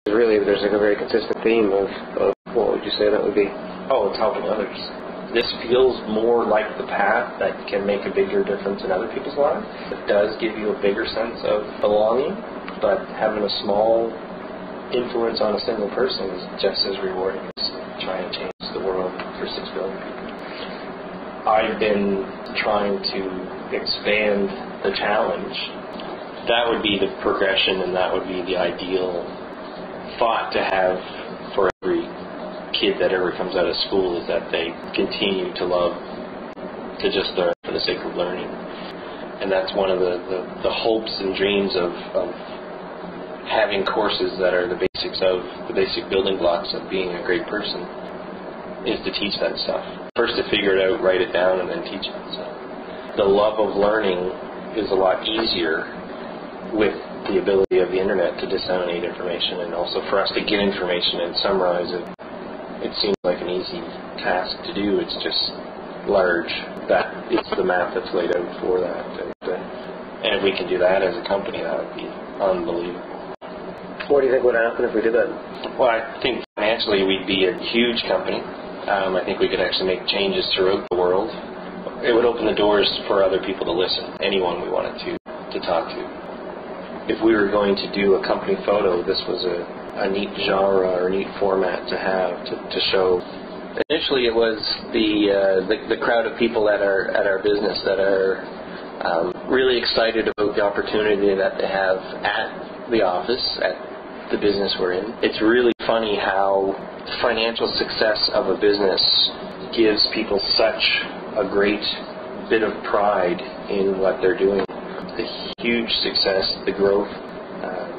Really, there's like a very consistent theme of what would you say that would be? Oh, it's helping others. This feels more like the path that can make a bigger difference in other people's lives. It does give you a bigger sense of belonging, but having a small influence on a single person is just as rewarding as trying to change the world for 6 billion people. I've been trying to expand the challenge. That would be the progression, and that would be the ideal thought to have for every kid that ever comes out of school, is that they continue to love to just learn for the sake of learning. And that's one of the hopes and dreams of having courses that are the basic building blocks of being a great person, is to teach that stuff. First to figure it out, write it down, and then teach it. So the love of learning is a lot easier with the ability of the internet to disseminate information, and also for us to get information and summarize it. It seems like an easy task to do. It's just large. That it's the map that's laid out for that. And if we can do that as a company, that would be unbelievable. What do you think would happen if we did that? Well, I think financially we'd be a huge company. I think we could actually make changes throughout the world. It would open the doors for other people to listen, anyone we wanted to talk to. If we were going to do a company photo, this was a neat genre or a neat format to have to show. Initially, it was the crowd of people at our business that are really excited about the opportunity that they have at the office, at the business we're in. It's really funny how financial success of a business gives people such a great bit of pride in what they're doing. The huge success, the growth,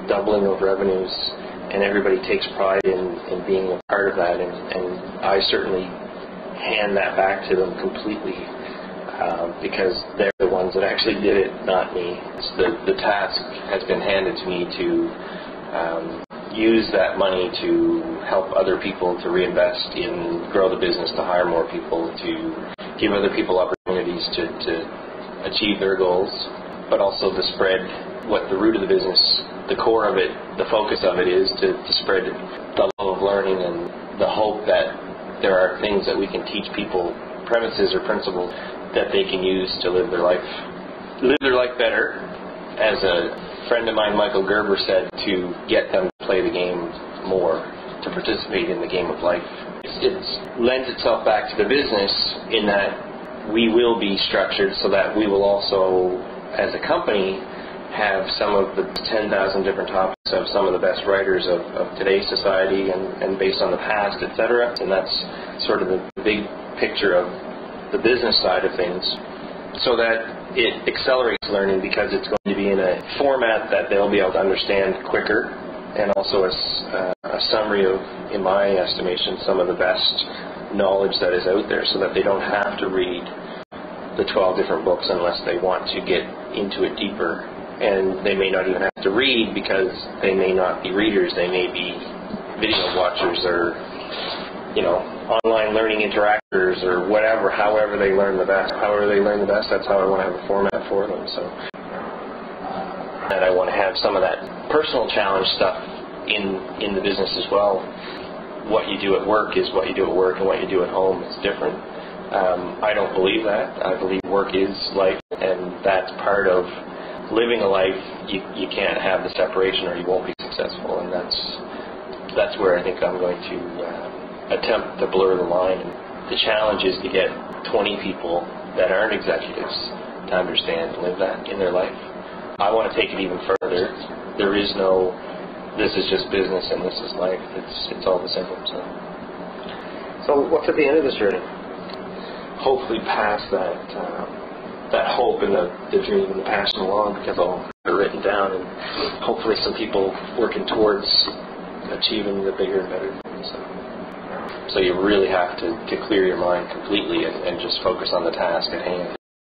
doubling of revenues, and everybody takes pride in being a part of that, and I certainly hand that back to them completely, because they're the ones that actually did it, not me. The task has been handed to me to use that money to help other people, to reinvest in, grow the business, to hire more people, to give other people opportunities to achieve their goals, but also to spread what the root of the business, the core of it, the focus of it is to spread the love of learning and the hope that there are things that we can teach people, premises or principles that they can use to live their life better. As a friend of mine, Michael Gerber, said, to get them to play the game more, to participate in the game of life. It lends itself back to the business in that we will be structured so that we will also, as a company, have some of the 10,000 different topics of some of the best writers of today's society and based on the past, etc. And that's sort of the big picture of the business side of things, so that it accelerates learning because it's going to be in a format that they'll be able to understand quicker, and also a summary of, in my estimation, some of the best knowledge that is out there, so that they don't have to read the 12 different books unless they want to get into it deeper. And they may not even have to read because they may not be readers. They may be video watchers or, online learning interactors or whatever, however they learn the best. However they learn the best, that's how I want to have a format for them. So, and I want to have some of that personal challenge stuff in the business as well. What you do at work is what you do at work, and what you do at home is different. I don't believe that. I believe work is life, and that's part of living a life. You can't have the separation or you won't be successful, and that's where I think I'm going to attempt to blur the line. And the challenge is to get 20 people that aren't executives to understand and live that in their life. I want to take it even further. There is no, this is just business and this is life. It's all the same. So what's at the end of this journey? Hopefully pass that hope and the dream and the passion along, because I'll have it written down, and hopefully some people working towards achieving the bigger and better things. So you really have to clear your mind completely and just focus on the task at hand.